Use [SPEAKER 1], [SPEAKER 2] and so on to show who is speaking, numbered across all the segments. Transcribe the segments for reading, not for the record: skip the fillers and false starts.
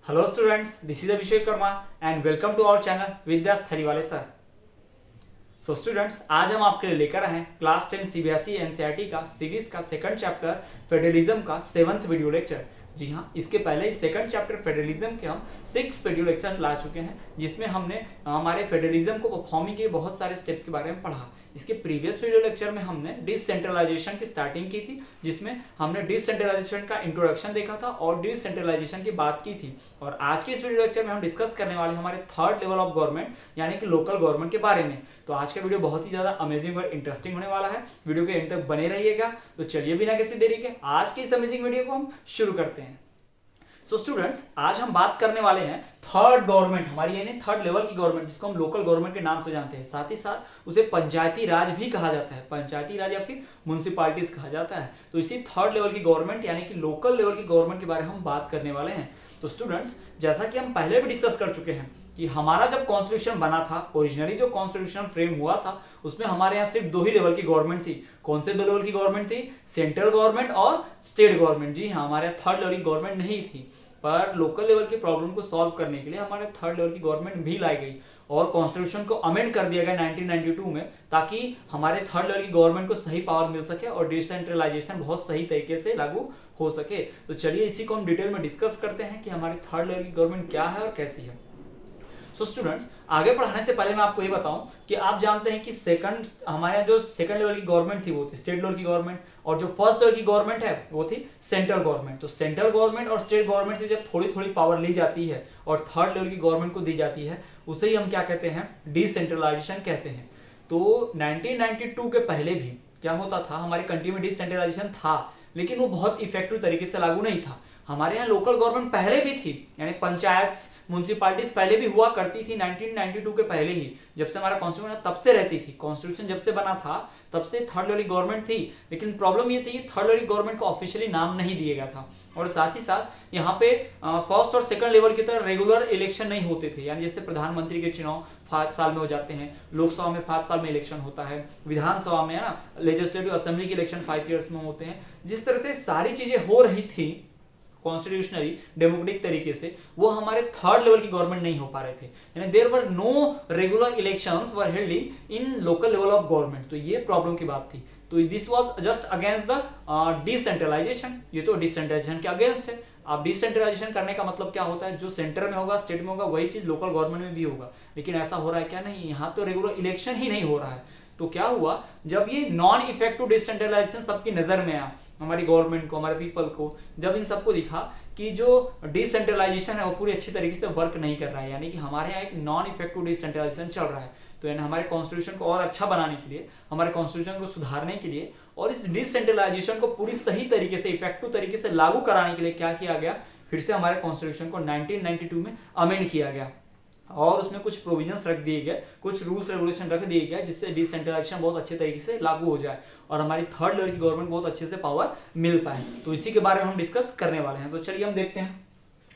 [SPEAKER 1] Hello students, this is Abhishek Karma and welcome to our channel विद्यास थरीवाले sir. So students, आज हम आपके लिए लेकर आए हैं क्लास 10 सीबीएसई एनसीईआरटी का सीरीज का सेकंड चैप्टर फेडरलिज्म का 7th वीडियो लेक्चर। जी हाँ, इसके पहले सेकंड चैप्टर फेडरलिज्म के हम 6 वीडियो लेक्चर ला चुके हैं, जिसमें हमने हमारे फेडरलिज्म को परफॉर्मिंग के बहुत सारे स्टेप्स के बारे में पढ़ा। इसके प्रीवियस वीडियो लेक्चर में हमने डिसेंट्रलाइजेशन की स्टार्टिंग की थी, जिसमें हमने डिसेंट्रलाइजेशन का इंट्रोडक्शन देखा था और डिसेंट्रलाइजेशन की बात की थी। और आज के इस वीडियो लेक्चर में हम डिस्कस करने वाले हमारे थर्ड लेवल ऑफ गवर्नमेंट यानी कि लोकल गवर्नमेंट के बारे में। तो आज का वीडियो बहुत ही ज्यादा अमेजिंग और इंटरेस्टिंग होने वाला है, वीडियो के एंड तक बने रहिएगा। तो चलिए बिना किसी देरी के आज की इस अमेजिंग वीडियो को हम शुरू करते हैं। सो स्टूडेंट्स, आज हम बात करने वाले हैं थर्ड गवर्नमेंट, हमारी यानी थर्ड लेवल की गवर्नमेंट, जिसको हम लोकल गवर्नमेंट के नाम से जानते हैं। साथ ही साथ उसे पंचायती राज भी कहा जाता है, पंचायती राज या फिर म्युनिसिपैलिटीज कहा जाता है। तो इसी थर्ड लेवल की गवर्नमेंट यानी कि लोकल लेवल की गवर्नमेंट के बारे में हम बात करने वाले हैं। तो स्टूडेंट्स, जैसा कि हम पहले भी डिस्कस कर चुके हैं कि हमारा जब कॉन्स्टिट्यूशन बना था, ओरिजिनली जो कॉन्स्टिट्यूशन फ्रेम हुआ था, उसमें हमारे यहाँ सिर्फ 2 ही लेवल की गवर्नमेंट थी। कौन से 2 लेवल की गवर्नमेंट थी? सेंट्रल गवर्नमेंट और स्टेट गवर्नमेंट। जी हाँ, हमारे थर्ड लेवल की गवर्नमेंट नहीं थी, पर लोकल लेवल की प्रॉब्लम को सॉल्व करने के लिए हमारे थर्ड लेवल की गवर्नमेंट भी लाई गई और कॉन्स्टिट्यूशन को अमेंड कर दिया गया 1992 में, ताकि हमारे थर्ड लेवल की गवर्नमेंट को सही पावर मिल सके और डिसेंट्रलाइजेशन बहुत सही तरीके से लागू हो सके। तो चलिए इसी को हम डिटेल में डिस्कस करते हैं कि हमारी थर्ड लेवल की गवर्नमेंट क्या है और कैसी है। सो स्टूडेंट्स, आगे बढ़ाने से पहले मैं आपको ये बताऊं कि आप जानते हैं कि हमारे जो सेकंड लेवल की गवर्नमेंट थी वो थी स्टेट लेवल की गवर्नमेंट, और जो फर्स्ट लेवल की गवर्नमेंट है वो थी सेंट्रल गवर्नमेंट। तो सेंट्रल गवर्नमेंट और स्टेट गवर्नमेंट से जब थोड़ी थोड़ी पावर ली जाती है और थर्ड लेवल की गवर्नमेंट को दी जाती है, उसे ही हम क्या कहते हैं? डिसेंट्रलाइजेशन कहते हैं। तो 1992 के पहले भी क्या होता था, हमारे कंट्री में डिसेंट्रलाइजेशन था, लेकिन वो बहुत इफेक्टिव तरीके से लागू नहीं था। हमारे यहाँ लोकल गवर्नमेंट पहले भी थी, यानी पंचायत म्युनिसिपैलिटीज पहले भी हुआ करती थी 1992 के पहले ही। जब से हमारा कॉन्स्टिट्यूशन तब से रहती थी, कॉन्स्टिट्यूशन जब से बना था तब से थर्ड लेवल गवर्नमेंट थी। लेकिन प्रॉब्लम ये थी कि थर्ड लेवल गवर्नमेंट को ऑफिशियली नाम नहीं दिया गया था, और साथ ही साथ यहाँ पे फर्स्ट और सेकंड लेवल की तरह रेगुलर इलेक्शन नहीं होते थे। यानी जैसे प्रधानमंत्री के चुनाव 5 साल में हो जाते हैं, लोकसभा में 5 साल में इलेक्शन होता है, विधानसभा में है ना लेजिस्लेटिव असेंबली के इलेक्शन 5 ईयर्स में होते हैं। जिस तरह से सारी चीजें हो रही थी कॉन्स्टिट्यूशनली डेमोक्रेटिक तरीके से, वो हमारे थर्ड लेवल की गवर्नमेंट नहीं हो पा रहे थे। यानी there were no regular elections were held in local level of government. तो ये प्रॉब्लम की बात थी। तो this was just against the decentralisation. ये तो डिसेंट्रलाइजेशन के अगेंस्ट है। अब डिसेंट्रलाइजेशन करने का मतलब क्या होता है? जो सेंटर में होगा, स्टेट में होगा, वही चीज लोकल गवर्नमेंट में भी होगा। लेकिन ऐसा हो रहा है क्या? नहीं, यहाँ तो रेगुलर इलेक्शन ही नहीं हो रहा है। तो क्या हुआ, जब ये नॉन इफेक्टिव डिसेंट्रलाइजेशन सबकी नजर में आया, हमारी गवर्नमेंट को, हमारे पीपल को, जब इन सबको दिखा कि जो डिसेंट्रलाइजेशन है वो पूरी अच्छी तरीके से वर्क नहीं कर रहा है, यानी कि हमारे यहाँ एक नॉन इफेक्टिव डिसेंट्रलाइजेशन चल रहा है, तो यानी हमारे कॉन्स्टिट्यूशन को और अच्छा बनाने के लिए, हमारे कॉन्स्टिट्यूशन को सुधारने के लिए और इस डिसेंट्रलाइजेशन को पूरी सही तरीके से, इफेक्टिव तरीके से लागू कराने के लिए क्या किया गया? फिर से हमारे कॉन्स्टिट्यूशन को 1992 में अमेंड किया गया और उसमें कुछ प्रोविजंस रख दिए गए, कुछ रूल्स रेगुलेशन रख दिए गए, जिससे डिसेंट्रलाइजेशन बहुत अच्छे तरीके से लागू हो जाए और हमारी थर्ड लेवल की गवर्नमेंट बहुत अच्छे से पावर मिल पाए। तो इसी के बारे में हम डिस्कस करने वाले हैं। तो चलिए हम देखते हैं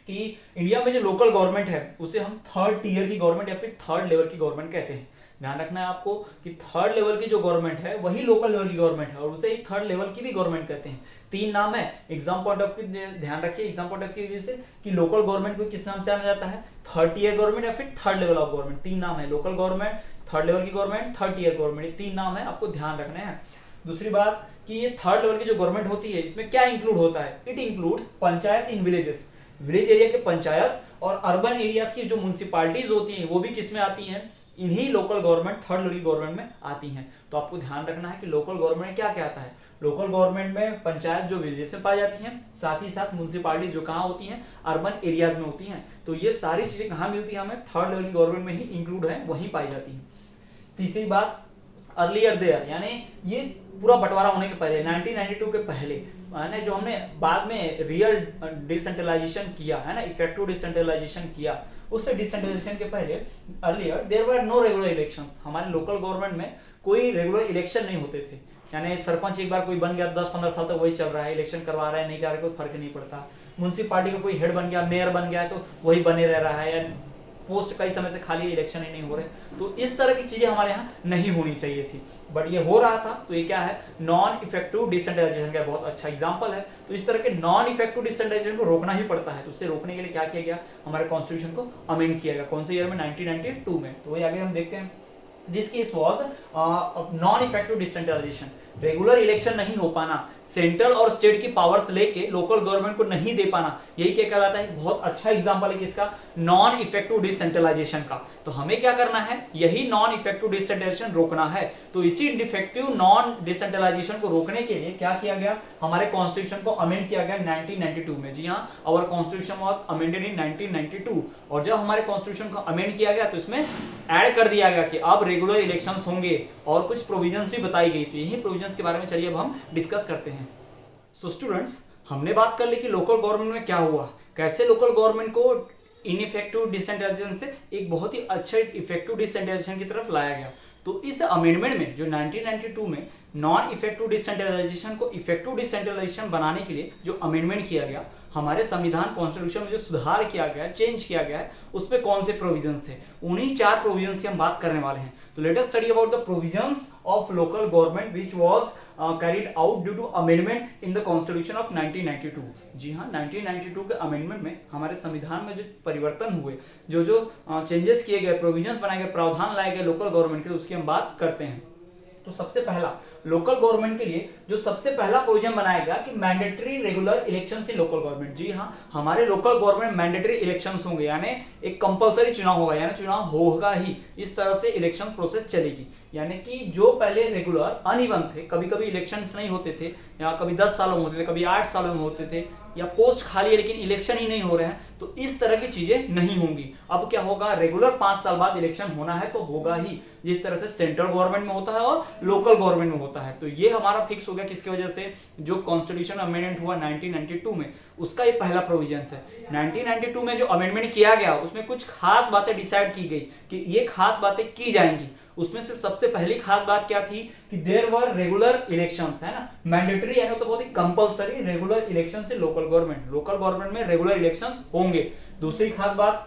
[SPEAKER 1] कि इंडिया में जो लोकल गवर्नमेंट है उसे हम थर्ड टीयर की गवर्नमेंट या फिर थर्ड लेवल की गवर्नमेंट कहते हैं। ध्यान रखना है आपको कि थर्ड लेवल की जो गवर्नमेंट है वही लोकल लेवल की गवर्नमेंट है, और उसे ही थर्ड लेवल की भी गवर्नमेंट कहते हैं। 3 नाम है। एग्जाम पॉइंट ऑफ व्यू ध्यान रखिए, एग्जाम पॉइंट ऑफ व्यू से कि लोकल गवर्नमेंट को किस नाम से जाना जाता है? थर्ड टीयर गवर्नमेंट या फिर थर्ड लेवल ऑफ गवर्नमेंट। 3 नाम है, लोकल गवर्नमेंट, थर्ड लेवल की गवर्नमेंट, थर्ड टीयर गवर्नमेंट। ये 3 नाम है, आपको ध्यान रखने हैं। दूसरी बात कि ये थर्ड लेवल की जो गवर्नमेंट होती है, इसमें क्या इंक्लूड होता है? It includes panchayat in villages, village area के पंचायत, और अर्बन एरियाज की जो म्युनिसिपैलिटीज होती हैं वो भी किस में आती हैं? इन्हीं लोकल गवर्नमेंट, थर्ड लेवल की गवर्नमेंट में आती हैं। तो आपको ध्यान रखना है कि लोकल गवर्नमेंट में क्या क्या आता है। लोकल गवर्नमेंट में पंचायत जो विलेज में पाई जाती हैं, साथ ही साथ म्युनिसिपैलिटी जो कहाँ होती हैं? अर्बन एरियाज में होती हैं। तो ये सारी चीजें कहाँ मिलती है? हमें थर्ड लेवल की गवर्नमेंट में ही इंक्लूड है, वहीं पाई जाती है। तीसरी बात, अर्लियर देयर, यानी ये पूरा बंटवारा होने के पहले 1992 के पहले, यानी जो हमने बाद में रियल डिसेंट्रलाइजेशन किया है ना, इफेक्टिव डिसेंट्रलाइजेशन किया, उससे डिसेंट्रलाइजेशन के पहले earlier there were no regular elections. हमारे लोकल गवर्नमेंट में कोई रेगुलर इलेक्शन नहीं होते थे, यानी सरपंच एक बार कोई बन गया, 10-15 साल तक वही चल रहा है, इलेक्शन करवा रहा है, नहीं कर रहा है, कोई फर्क नहीं पड़ता। म्युनिसिपैलिटी का कोई हेड बन गया, मेयर बन गया, तो वही बने रह रहा है, या पोस्ट कई समय से खाली, इलेक्शन ही नहीं हो रहे। तो इस तरह की चीजें हमारे यहाँ नहीं होनी चाहिए थी। बट ये हो रहा था, तो ये क्या है, नॉन इफेक्टिव डिसेंट्रलाइजेशन का बहुत अच्छा एग्जांपल है। तो इस तरह के नॉन इफेक्टिव डिसेंट्रलाइजेशन को रोकना ही पड़ता है। तो उसे रोकने के लिए क्या किया गया, हमारे कॉन्स्टिट्यूशन को अमेंड किया गया। कौन से ईयर में, 1992 में। तो वही आगे हम देखते हैं। This case was non effective decentralisation, regular election नहीं हो पाना, सेंट्रल और स्टेट की पावर्स लेके लोकल गवर्नमेंट को नहीं दे पाना, यही क्या कहलाता है, बहुत अच्छा एग्जांपल है किसका, नॉन इफेक्टिव डिसेंट्रलाइजेशन का। तो हमें क्या करना है, यही नॉन इफेक्टिव डिसेंट्रलाइजेशन रोकना है। तो इसी डिफेक्टिव नॉन डिसेंट्रलाइजेशन को रोकने के लिए क्या किया गया, हमारे कॉन्स्टिट्यूशन को अमेंड किया गया 1992 में। जी हाँ, our constitution was amended in 1992। और जब हमारे कॉन्स्टिट्यूशन को अमेंड किया गया तो इसमें ऐड कर दिया गया कि अब रेगुलर इलेक्शंस होंगे और कुछ प्रोविजंस भी बताई गई। तो यही प्रोविजंस के बारे में चलिए अब हम डिस्कस करते हैं। सो स्टूडेंट्स, हमने बात कर ली कि लोकल गवर्नमेंट में क्या हुआ, कैसे लोकल गवर्नमेंट को इनइफेक्टिव डिसेंट्रलाइजेशन से एक बहुत ही अच्छा इफेक्टिव डिसेंट्रलाइजेशन की तरफ लाया गया। तो इस अमेंडमेंट में जो 1992 में नॉन इफेक्टिव डिसेंट्रलाइजेशन को इफेक्टिव डिसेंट्रलाइजेशन बनाने के लिए जो अमेंडमेंट किया गया, हमारे संविधान कॉन्स्टिट्यूशन में जो सुधार किया गया, चेंज किया गया है, उसमें कौन से प्रोविजंस थे, उन्हीं 4 प्रोविजंस की हम बात करने वाले हैं। तो let us study about the provisions of local government which was carried out due to amendment in the constitution of 1992। जी हाँ, 1992 के अमेंडमेंट में हमारे संविधान में जो परिवर्तन हुए, जो चेंजेस किए गए, प्रोविजंस बनाए गए, प्रावधान लाए गए लोकल गवर्नमेंट के, उसकी हम बात करते हैं। तो सबसे पहला लोकल गवर्नमेंट के लिए जो सबसे पहला प्रोविजन बनाया गया कि mandatory regular election in local government. जी हाँ, हमारे लोकल गवर्नमेंट मैंडेटरी इलेक्शंस होंगे, यानी एक कंपलसरी चुनाव होगा, यानी चुनाव होगा ही, इस तरह से इलेक्शन प्रोसेस चलेगी। यानी कि जो पहले रेगुलर अनइवन थे, कभी कभी इलेक्शंस नहीं होते थे, या कभी 10 सालों में होते थे, कभी 8 सालों में होते थे, या पोस्ट खाली है लेकिन इलेक्शन ही नहीं हो रहे हैं, तो इस तरह की चीजें नहीं होंगी। अब क्या होगा, रेगुलर 5 साल बाद इलेक्शन होना है तो होगा ही, जिस तरह से सेंट्रल गवर्नमेंट में होता है और लोकल गवर्नमेंट में होता है। तो ये हमारा फिक्स हो गया, किसकी वजह से, जो कॉन्स्टिट्यूशन अमेंडमेंट हुआ 1992 में, उसका ये पहला प्रोविजन है। 1992 में जो अमेंडमेंट किया गया उसमें कुछ खास बातें डिसाइड की गई कि ये खास बातें की जाएंगी। उसमें से सबसे पहली खास बात क्या थी कि देयर वर रेगुलर इलेक्शंस, है ना, मैंडेटरी यानी तो बहुत ही कंपलसरी रेगुलर इलेक्शन से लोकल गवर्नमेंट में रेगुलर इलेक्शंस होंगे। दूसरी खास बात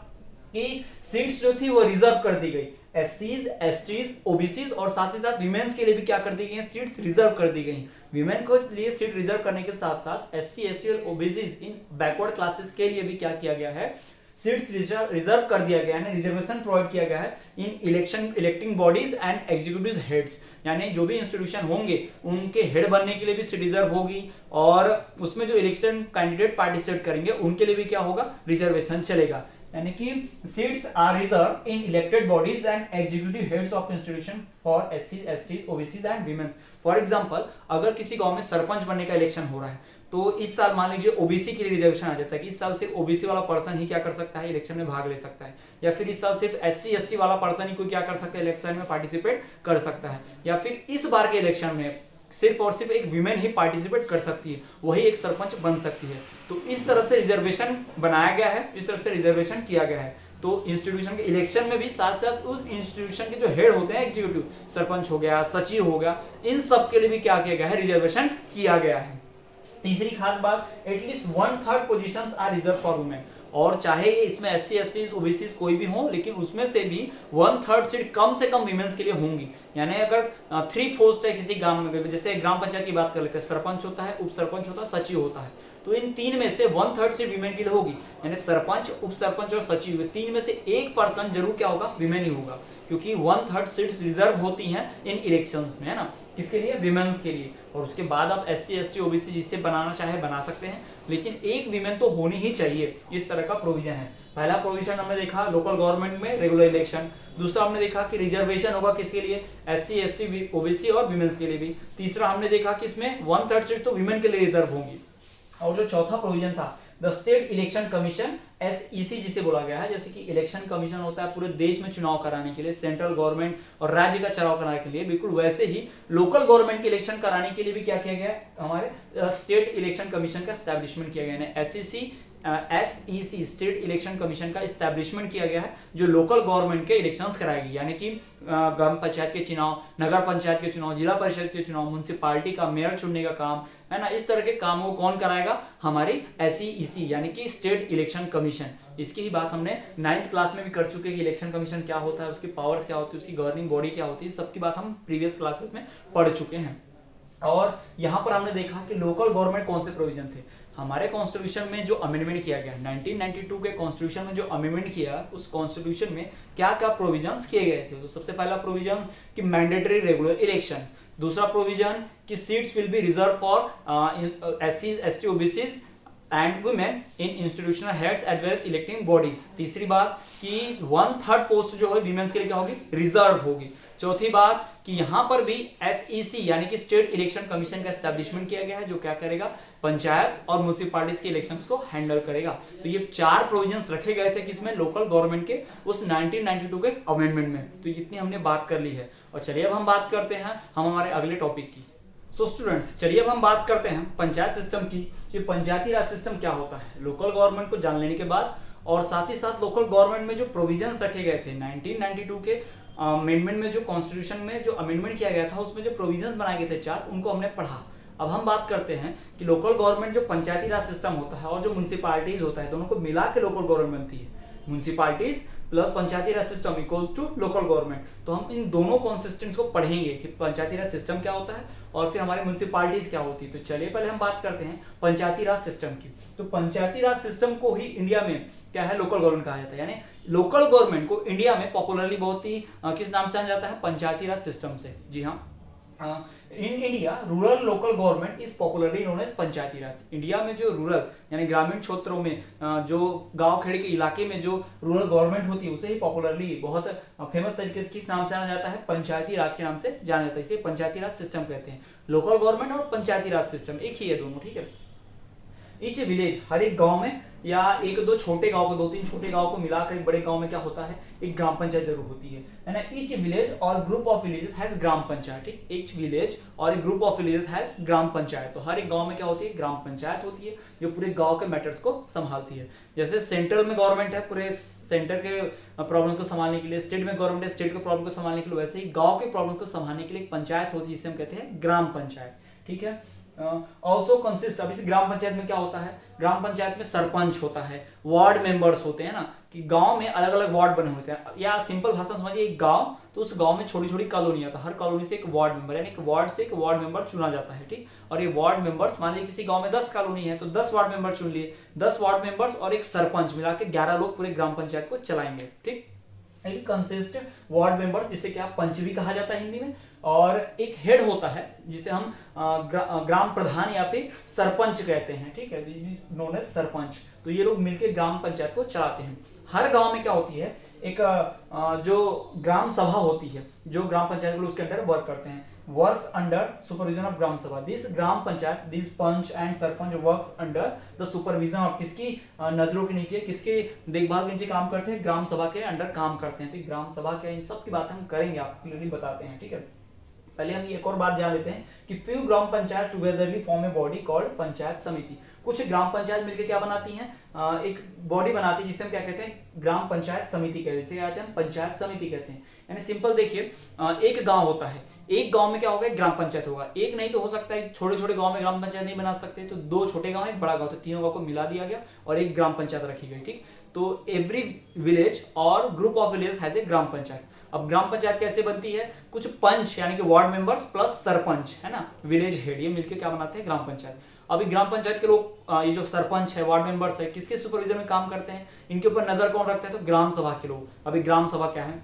[SPEAKER 1] कि सीट्स जो थी वो रिजर्व कर दी गई, एससीज, एसटीज, ओबीसीज और साथ ही साथ विमेन्स के लिए भी क्या कर दी गई, सीट्स रिजर्व कर दी गई। विमेन को लिए सीट रिजर्व करने के साथ साथ एससी, एसटी और ओबीसीज इन बैकवर्ड क्लासेस के लिए भी क्या किया गया है, सीट्स रिजर्व कर दिया गया है, रिजर्वेशन प्रोवाइड किया गया है in election electing bodies and executive heads, यानी जो भी इंस्टीट्यूशन होंगे उनके हेड बनने के लिए भी सीट रिजर्व होगी, और उसमें जो इलेक्शन कैंडिडेट पार्टिसिपेट करेंगे उनके लिए भी क्या होगा, रिजर्वेशन चलेगा। यानी कि seats are reserve in elected bodies and executive heads of institution for SC, ST, OBC and womens. For example, अगर किसी गांव में सरपंच बनने का इलेक्शन हो रहा है, तो इस साल मान लीजिए ओबीसी के लिए रिजर्वेशन आ जाता है कि इस साल सिर्फ ओबीसी वाला पर्सन ही क्या कर सकता है, इलेक्शन में भाग ले सकता है, या फिर इस साल सिर्फ एससी, एसटी वाला पर्सन ही कोई क्या कर सकता है, इलेक्शन में पार्टिसिपेट कर सकता है, या फिर इस बार के इलेक्शन में सिर्फ और सिर्फ एक विमेन ही पार्टिसिपेट कर सकती है, वही एक सरपंच बन सकती है। तो इस तरह से रिजर्वेशन बनाया गया है, इस तरह से रिजर्वेशन किया गया है। तो इंस्टीट्यूशन के इलेक्शन में भी साथ साथ उस इंस्टीट्यूशन के जो हेड होते हैं, एग्जीक्यूटिव, सरपंच हो गया, सचिव हो गया, इन सब के लिए भी क्या किया गया है, रिजर्वेशन किया गया है। तीसरी खास बात, at least 1/3 positions are reserve for women, और चाहे इसमें एससी, एसटी, ओबीसी कोई भी हो, लेकिन उसमें से भी 1/3 सीट कम से कम विमेन्स के लिए होंगी। यानी अगर 3 पोस्ट है किसी गांव में, जैसे ग्राम पंचायत की बात कर लेते हैं, सरपंच होता है, उप सरपंच होता है, सचिव होता है, तो इन 3 में से 1/3 सीट विमेन के लिए होगी। यानी सरपंच, उप सरपंच और सचिव, 3 में से एक पर्सन जरूर क्या होगा, विमेन ही होगा, क्योंकि 1/3 सीट्स रिजर्व होती हैं इन इलेक्शंस में, है ना, किसके लिए, विमेन्स के लिए। और उसके बाद आप एससी, एसटी, ओबीसी जिससे बनाना चाहे बना सकते हैं, लेकिन एक विमेन तो होनी ही चाहिए। इस तरह का प्रोविजन है। पहला प्रोविजन हमने देखा लोकल गवर्नमेंट में रेगुलर इलेक्शन, दूसरा हमने देखा कि रिजर्वेशन होगा किसके लिए, एससी, एसटी, ओबीसी और विमेन्स के लिए भी, तीसरा हमने देखा कि इसमें 1/3 सीट तो विमेन के लिए रिजर्व होंगी। और जो चौथा प्रोविजन था, the state election commission, SEC जिसे बोला गया है, जैसे कि इलेक्शन कमीशन होता है पूरे देश में चुनाव कराने के लिए, सेंट्रल गवर्नमेंट और राज्य का चुनाव कराने के लिए, बिल्कुल वैसे ही लोकल गवर्नमेंट के इलेक्शन कराने के लिए भी क्या किया गया, हमारे स्टेट इलेक्शन कमीशन का एस्टैब्लिशमेंट किया गया है। SEC SEC state election commission का इस्टेब्लिशमेंट किया गया है, जो लोकल गवर्नमेंट के इलेक्शंस कराएगी, यानी कि ग्राम पंचायत के चुनाव, नगर पंचायत के चुनाव, जिला परिषद के चुनाव, म्युनिसिपालिटी का मेयर चुनने का काम है ना, इस तरह के कामों को कौन कराएगा, हमारी SEC यानी कि स्टेट इलेक्शन कमीशन। इसकी ही बात हमने 9th क्लास में भी कर चुके हैं कि इलेक्शन कमीशन क्या होता है, उसकी पावर्स क्या होती है, उसकी गवर्निंग बॉडी क्या होती है, सबकी बात हम प्रीवियस क्लासेस में पढ़ चुके हैं। और यहाँ पर हमने देखा कि लोकल गवर्नमेंट कौन से प्रोविजन थे। हमारे कॉन्स्टिट्यूशन में जो अमेंडमेंट किया गया 1992 के कॉन्स्टिट्यूशन में जो अमेंडमेंट किया, उस कॉन्स्टिट्यूशन में क्या क्या प्रोविजंस किए गए थे। तो सबसे पहला प्रोविजन कि मैंडेटरी रेगुलर इलेक्शन, दूसरा प्रोविजन कि seats will be reserve for SC ST OBCs and women in institutional heads as well as electing bodies, तीसरी बात कि 1/3 पोस्ट जो है वीमेंस के लिए क्या होगी, रिजर्व होगी, चौथी बात कि यहां पर भी SEC यानी कि स्टेट इलेक्शन कमीशन का एस्टैब्लिशमेंट किया गया है, जो क्या करेगा, पंचायत और म्युनिसिपैलिटीज के इलेक्शंस को हैंडल करेगा। तो ये 4 प्रोविजंस रखे गए थे किसमें, लोकल गवर्नमेंट के उस 1992 के अमेंडमेंट में। तो इतनी हमने बात कर ली है। और चलिए अब हम बात करते हैं हमारे अगले टॉपिक की। सो स्टूडेंट्स, चलिए अब हम बात करते हैं पंचायत सिस्टम की, कि पंचायती राज सिस्टम क्या होता है। लोकल गवर्नमेंट को जान लेने के बाद और साथ ही साथ लोकल गवर्नमेंट में जो प्रोविजंस रखे गए थे 1992 के अमेंडमेंट में, जो कॉन्स्टिट्यूशन में जो अमेंडमेंट किया गया था उसमें जो प्रोविजंस बनाए गए थे 4, उनको हमने पढ़ा। अब हम बात करते हैं कि लोकल गवर्नमेंट जो पंचायती राज सिस्टम होता है और जो म्युनिसिपैलिटीज होता है, दोनों को मिला के लोकल गवर्नमेंट बनती है। Municipalities plus Panchayati Raj system equals to local government. तो हम इन दोनों कॉन्सिस्टेंट्स को पढ़ेंगे कि पंचायती राज सिस्टम क्या होता है और फिर हमारे म्युनिसिपैलिटीज क्या होती है। तो चलिए पहले हम बात करते हैं पंचायती राज सिस्टम की। तो पंचायती राज सिस्टम को ही इंडिया में क्या है, लोकल गवर्नमेंट कहा जाता है। यानी लोकल गवर्नमेंट को इंडिया में पॉपुलरली बहुत ही किस नाम से जाना जाता है, पंचायती राज सिस्टम से। जी हाँ, in India rural local government is popularly known as Panchayati Raj. India में जो रूरल यानी ग्रामीण क्षेत्रों में जो गांव खेड़े के इलाके में जो रूरल गवर्नमेंट होती है, उसे ही पॉपुलरली बहुत फेमस तरीके से किस नाम से जाना जाता है, पंचायती राज के नाम से जाना जाता है। इसलिए पंचायती राज सिस्टम कहते हैं। लोकल गवर्नमेंट और पंचायती राज सिस्टम एक ही है दोनों, ठीक है। ईच विलेज, हर एक गांव में या एक दो छोटे गांव को, 2-3 छोटे गांव को मिलाकर एक बड़े गांव में क्या होता है, एक ग्राम पंचायत जरूर होती है ना। ईच विलेज और ग्रुप ऑफ विलेजेस हैज ग्राम पंचायत। ठीक, ईच विलेज और एक ग्रुप ऑफ विलेजेस हैज ग्राम पंचायत। तो हर एक गांव में क्या होती है, ग्राम पंचायत होती है, जो पूरे गांव के मैटर्स को संभालती है। जैसे सेंट्रल में गवर्नमेंट है, पूरे सेंटर के प्रॉब्लम को संभालने के लिए, स्टेट में गवर्नमेंट है, स्टेट के प्रॉब्लम को संभालने के लिए, वैसे ही गांव के प्रॉब्लम को संभालने के लिए एक पंचायत होती है, जिसे हम कहते हैं ग्राम पंचायत। ठीक है। ऑल्सो कंसिस्ट, अब इस ग्राम पंचायत में क्या होता है, ग्राम पंचायत में सरपंच होता है, वार्ड मेंबर्स होते हैं ना, कि गांव में अलग अलग वार्ड बने होते हैं। या सिंपल भाषा समझिए, एक गांव, तो उस गांव में छोटी छोटी कॉलोनी आता है, हर कॉलोनी से एक वार्ड मेंबर, यानी एक वार्ड से एक वार्ड मेंबर चुना जाता है। ठीक, और ये वार्ड मेंबर्स, मान लीजिए किसी गांव में 10 कॉलोनी है तो 10 वार्ड मेंबर चुन लिए, 10 वार्ड मेंबर्स और एक सरपंच मिला के 11 लोग पूरे ग्राम पंचायत को चलाएंगे। ठीक, एक कंसिस्ट वार्ड मेंबर, जिसे क्या पंच भी कहा जाता है हिंदी में, और एक हेड होता है जिसे हम ग्राम प्रधान या फिर सरपंच कहते हैं। ठीक है, नोन एज सरपंच। तो ये लोग मिलकर ग्राम पंचायत को चलाते हैं। हर गांव में क्या होती है, एक जो ग्राम सभा होती है, जो ग्राम पंचायत के उसके अंदर वर्क करते हैं, works under supervision of gram Sabha. This Gram Panchayat, this panch and sarpanch works under the supervision of, किसकी नजरों के नीचे, किसके देखभाल के नीचे काम करते हैं, ग्राम सभा के अंडर काम करते हैं। तो ग्राम सभा क्या, इन सब की बात हम करेंगे, आपको क्लियरली बताते हैं। ठीक है, पहले हम एक और बात जान लेते हैं कि few gram panchayat togetherly form a body called panchayat समिति। कुछ ग्राम पंचायत मिलकर क्या बनाती हैं, एक बॉडी बनाती है, जिसे हम क्या कहते हैं, ग्राम पंचायत समिति कहते हैं। इसे क्या कहते हैं, पंचायत समिति कहते हैं। यानी सिंपल देखिए, एक गांव होता है, एक गांव में क्या होगा, एक ग्राम पंचायत होगा। एक नहीं तो हो सकता है, छोटे छोटे गांव में ग्राम पंचायत नहीं बना सकते, तो 2 छोटे गांव, एक बड़ा गांव, तो तीनों गांव को मिला दिया गया और एक ग्राम पंचायत रखी गई। ठीक, तो एवरी विलेज और group of village has a gram panchayat. अब ग्राम पंचायत कैसे बनती है, कुछ पंच यानी कि वार्ड मेंबर्स प्लस सरपंच, है ना, विलेज हेड, ये मिलकर क्या बनाते हैं, ग्राम पंचायत। अभी ग्राम पंचायत के लोग, ये जो सरपंच है, वार्ड मेंबर्स है, किसके सुपरविजन में काम करते हैं, इनके ऊपर नजर कौन रखता है, तो ग्राम सभा के लोग। अभी ग्राम सभा क्या है,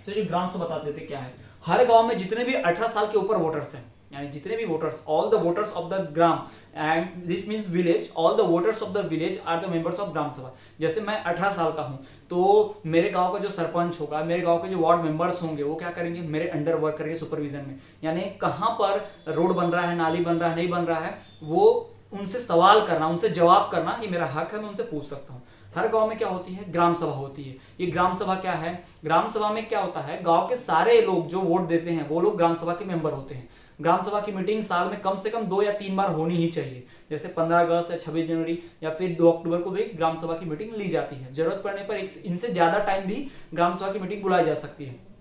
[SPEAKER 1] तो जो ग्राम सभा बता देते क्या है, हर गांव में जितने भी 18 साल के ऊपर वोटर्स हैं, यानी जितने भी voters, all the voters of the gram and this means village, all the voters of the village are the members of ग्राम सभा। जैसे मैं 18 साल का हूं, तो मेरे गांव का जो सरपंच होगा, मेरे गांव के जो वार्ड मेंबर्स होंगे, वो क्या करेंगे, मेरे अंडर वर्क करेंगे सुपरविजन में। यानी कहां पर रोड बन रहा है, नाली बन रहा है, नहीं बन रहा है, वो उनसे सवाल करना, उनसे जवाब करना, ये मेरा हक है, मैं उनसे पूछ सकता हूँ। हर गांव में क्या होती है, ग्राम सभा होती है। ये ग्राम सभा क्या है, ग्राम सभा में क्या होता है, गांव के सारे लोग जो वोट देते हैं वो लोग ग्राम सभा के मेंबर होते हैं। ग्राम सभा की मीटिंग साल में कम से कम 2 या 3 बार होनी ही चाहिए। जैसे 15 अगस्त या 26 जनवरी या फिर 2 अक्टूबर को भी ग्राम सभा की मीटिंग ली जाती है। जरूरत पड़ने पर इनसे ज्यादा टाइम भी ग्राम सभा की मीटिंग बुलाई जा सकती है।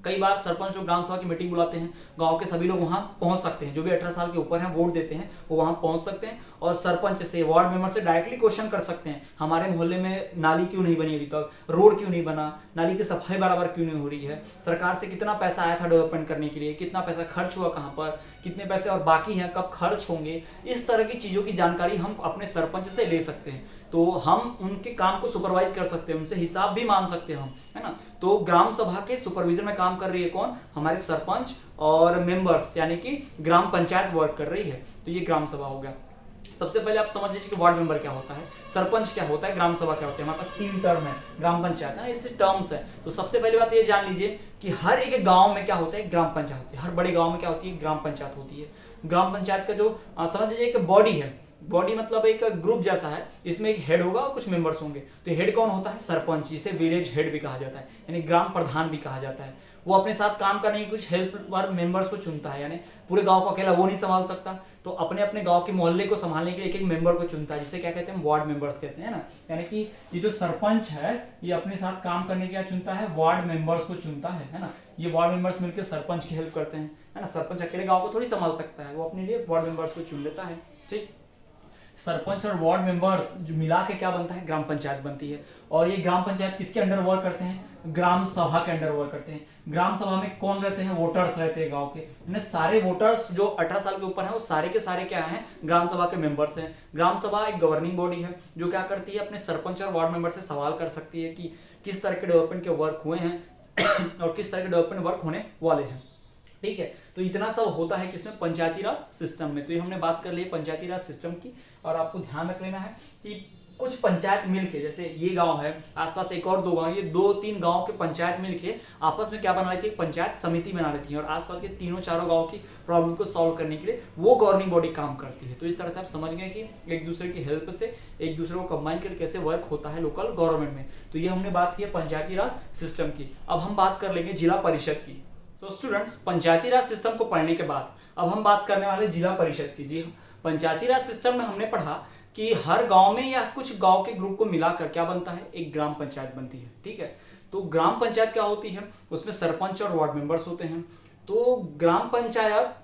[SPEAKER 1] कई बार सरपंच लोग ग्राम सभा की मीटिंग बुलाते हैं, गांव के सभी लोग वहां पहुंच सकते हैं, जो भी 18 साल के ऊपर हैं वोट देते हैं वो वहां पहुंच सकते हैं और सरपंच से, वार्ड मेंबर से डायरेक्टली क्वेश्चन कर सकते हैं, हमारे मोहल्ले में नाली क्यों नहीं बनी अभी तक, रोड क्यों नहीं बना, नाली की सफाई बराबर क्यों नहीं हो रही है, सरकार से कितना पैसा आया था डेवलपमेंट करने के लिए, कितना पैसा खर्च हुआ कहाँ पर, कितने पैसे और बाकी हैं, कब खर्च होंगे, इस तरह की चीजों की जानकारी हम अपने सरपंच से ले सकते हैं। तो हम उनके काम को सुपरवाइज कर सकते हैं, उनसे हिसाब भी मांग सकते हैं हम, है ना। तो ग्राम सभा के सुपरविजन में काम कर रही है कौन, हमारे सरपंच और मेंबर्स, यानी कि ग्राम पंचायत वर्क कर रही है। तो ये ग्राम सभा हो गया। सबसे पहले आप समझ लीजिए कि वार्ड मेंबर क्या होता है, सरपंच क्या होता है, ग्राम सभा क्या होता है। हमारे पास 3 टर्म है, ग्राम पंचायत है, इससे टर्म्स है। तो सबसे पहली बात ये जान लीजिए कि हर एक गांव में क्या होता है, ग्राम पंचायत होती है। हर बड़े गांव में क्या होती है, ग्राम पंचायत होती है। ग्राम पंचायत का जो समझ लीजिए एक बॉडी है, बॉडी मतलब एक ग्रुप जैसा है, इसमें एक हेड होगा और कुछ मेंबर्स होंगे। तो हेड कौन होता है, सरपंच, जिसे विलेज हेड भी कहा जाता है, यानी ग्राम प्रधान भी कहा जाता है। वो अपने साथ काम करने के कुछ हेल्पर मेंबर्स को चुनता है, यानी पूरे गांव को अकेला वो नहीं संभाल सकता, तो अपने अपने गांव के मोहल्ले को संभालने के लिए एक एक मेंबर को चुनता है, जिसे क्या कहते हैं, वार्ड मेंबर्स कहते हैं ना। यानी कि ये जो सरपंच है ये अपने साथ काम करने के लिए चुनता है, वार्ड मेंबर्स को चुनता है ना। ये वार्ड मेंबर्स मिलकर सरपंच की हेल्प करते हैं, है ना। सरपंच अकेले गाँव को थोड़ी संभाल सकता है, वो अपने लिए वार्ड मेंबर्स को चुन लेता है। ठीक, सरपंच और वार्ड मेंबर्स जो मिला के क्या बनता है, ग्राम पंचायत बनती है। और ये ग्राम पंचायत किसके अंडर वर्क करते हैं, ग्राम सभा के अंडर वर्क करते हैं। ग्राम सभा में कौन रहते हैं, वोटर्स रहते हैं गांव के, यानी सारे वोटर्स जो 18 साल के ऊपर हैं वो सारे के सारे क्या हैं, ग्राम सभा के मेंबर्स हैं। ग्राम सभा एक गवर्निंग बॉडी है जो क्या करती है, अपने सरपंच और वार्ड मेंबर से सवाल कर सकती है कि किस तरह के डेवलपमेंट के वर्क हुए हैं और किस तरह के डेवलपमेंट वर्क होने वाले हैं। ठीक है, तो इतना सब होता है किसमें, पंचायती राज सिस्टम में। तो ये हमने बात कर ली पंचायती राज सिस्टम की। और आपको ध्यान रख लेना है कि कुछ पंचायत मिलके, जैसे ये गांव है, आसपास एक और 2 गांव, ये 2-3 गांव के पंचायत मिलके आपस में क्या बना लेती है, पंचायत समिति बना लेती है और आसपास के 3-4 गांव की प्रॉब्लम को सॉल्व करने के लिए वो गवर्निंग बॉडी काम करती है। तो इस तरह से आप समझ गए कि एक दूसरे की हेल्प से एक दूसरे को कंबाइन करके कैसे वर्क होता है लोकल गवर्नमेंट में। तो ये हमने बात की है पंचायती राज सिस्टम की। अब हम बात कर लेंगे जिला परिषद की। सो स्टूडेंट्स, पंचायती राज सिस्टम को पढ़ने के बाद अब हम बात करने वाले जिला परिषद की। जी, पंचायती राज सिस्टम में हमने पढ़ा कि हर गांव में या कुछ गांव के ग्रुप को मिलाकर क्या बनता है, एक ग्राम पंचायत बनती है। ठीक है, तो ग्राम पंचायत क्या होती है, उसमें सरपंच और वार्ड मेंबर्स होते हैं। तो ग्राम पंचायत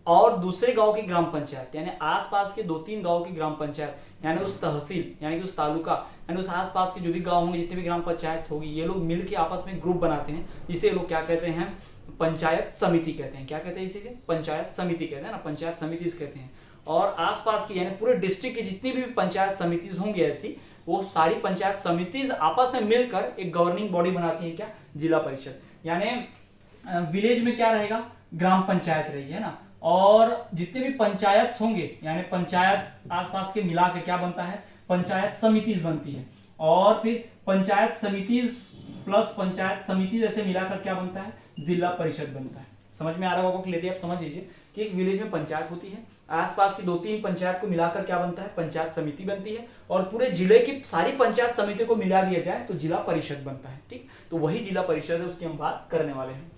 [SPEAKER 1] और दूसरे गांव की ग्राम पंचायत, यानी आसपास के 2-3 गांव की ग्राम पंचायत, यानी उस तहसील यानी कि उस तालुका यानी उस आसपास के जो भी गांव होंगे, जितने भी ग्राम पंचायत होगी, ये लोग मिलकर आपस में ग्रुप बनाते हैं, जिसे लोग क्या कहते हैं, पंचायत समिति कहते हैं। क्या कहते हैं इसे, पंचायत समिति कहते हैं ना, पंचायत समिति कहते हैं। और आसपास की यानी पूरे डिस्ट्रिक्ट की जितनी भी पंचायत समिति होंगी ऐसी, वो सारी पंचायत समिति आपस में मिलकर एक गवर्निंग बॉडी बनाती है, क्या, जिला परिषद। यानी विलेज में क्या रहेगा, ग्राम पंचायत रहेगी, है ना। और जितने भी पंचायत होंगे, यानी पंचायत आसपास के मिला के क्या बनता है, पंचायत समिति बनती है। और फिर पंचायत समिति प्लस पंचायत समिति ऐसे मिलाकर क्या बनता है, जिला परिषद बनता है। समझ में आ रहा होगा क्लियरली, आप समझ लीजिए कि एक विलेज में पंचायत होती है, आसपास की 2-3 पंचायत को मिलाकर क्या बनता है, पंचायत समिति बनती है। और पूरे जिले की सारी पंचायत समिति को मिला दिया जाए तो जिला परिषद बनता है। ठीक, तो वही जिला परिषद है, उसकी हम बात करने वाले हैं।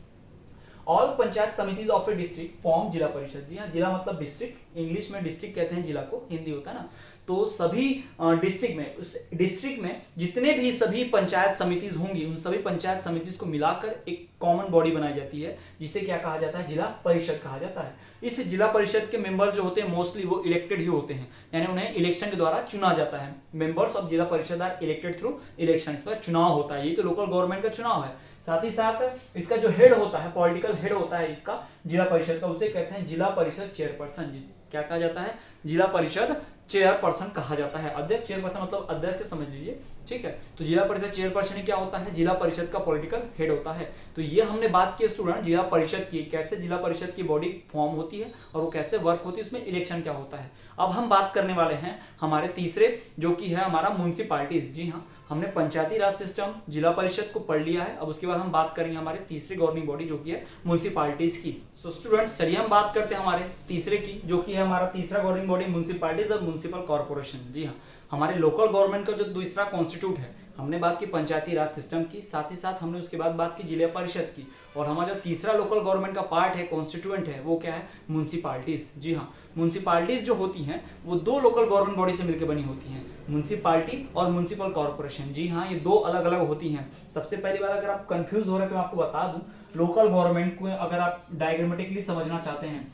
[SPEAKER 1] ऑल पंचायत समितिज of a district form zila parishad. जी हाँ, जिला मतलब डिस्ट्रिक्ट, इंग्लिश में डिस्ट्रिक्ट कहते हैं जिला को, हिंदी होता है ना। तो सभी डिस्ट्रिक्ट में, उस डिस्ट्रिक्ट में जितने भी सभी पंचायत समितिज होंगी, उन सभी पंचायत समितिज को मिलाकर एक कॉमन बॉडी बनाई जाती है, जिसे क्या कहा जाता है, जिला परिषद कहा जाता है। इस जिला परिषद के मेंबर जो होते हैं मोस्टली वो इलेक्टेड ही होते हैं, यानी उन्हें इलेक्शन के द्वारा चुना जाता है। मेंबर्स ऑफ जिला परिषद आर इलेक्टेड थ्रू इलेक्शन, पर चुनाव होता है, ये तो लोकल गवर्नमेंट का चुनाव है। साथ ही साथ इसका जो हेड होता है, पॉलिटिकल हेड होता है इसका जिला परिषद का, उसे कहते हैं जिला परिषद चेयरपर्सन। क्या कहा जाता है, जिला परिषद चेयरपर्सन कहा जाता है। अध्यक्ष, चेयरपर्सन मतलब अध्यक्ष समझ लीजिए। ठीक है, तो जिला परिषद चेयरपर्सन क्या होता है, जिला परिषद का पॉलिटिकल हेड होता है। तो ये हमने बात की स्टूडेंट जिला परिषद की, कैसे जिला परिषद की बॉडी फॉर्म होती है और वो कैसे वर्क होती है, उसमें इलेक्शन क्या होता है। अब हम बात करने वाले हैं हमारे तीसरे, जो कि है हमारा म्युनिसिपैलिटीज। जी हाँ, हमने पंचायती राज सिस्टम, जिला परिषद को पढ़ लिया है। अब उसके बाद हम बात करेंगे हमारे तीसरे गवर्निंग बॉडी जो कि है म्युनिसिपैलिटीज की। सो स्टूडेंट्स, चलिए हम बात करते हैं हमारे तीसरे की, जो कि है हमारा तीसरा गवर्निंग बॉडी म्युनिसिपैलिटीज और म्युनिसिपल कॉर्पोरेशन। जी हाँ, हमारे लोकल गवर्नमेंट का जो दूसरा कॉन्स्टिट्यूट है, हमने बात की पंचायती राज सिस्टम की, साथ ही साथ हमने उसके बाद बात की जिला परिषद की, और हमारा जो तीसरा लोकल गवर्नमेंट का पार्ट है, कॉन्स्टिट्यूएंट है, वो क्या है, म्यूनसिपालिटीज। जी हाँ, म्यूनसिपालिटीज जो होती हैं वो दो लोकल गवर्नमेंट बॉडी से मिलकर बनी होती हैं, म्यूनसिपालिटी और म्यूनसिपल कॉर्पोरेशन। जी हाँ, ये दो अलग अलग होती हैं। सबसे पहली बार अगर आप कंफ्यूज हो रहे हैं तो मैं आपको बता दूं, लोकल गवर्नमेंट को अगर आप डायग्रामेटिकली समझना चाहते हैं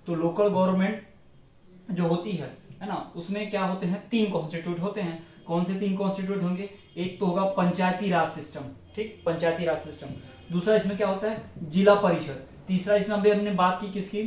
[SPEAKER 1] तो लोकल गवर्नमेंट जो होती है ना, उसमें क्या होते हैं, 3 कॉन्स्टिट्यूट होते हैं। कौन से 3 कॉन्स्टिट्यूट होंगे? एक तो होगा पंचायती राज सिस्टम, ठीक, पंचायती राज सिस्टम। दूसरा इसमें क्या होता है, जिला परिषद। तीसरा इसमें हमने बात की किसकी,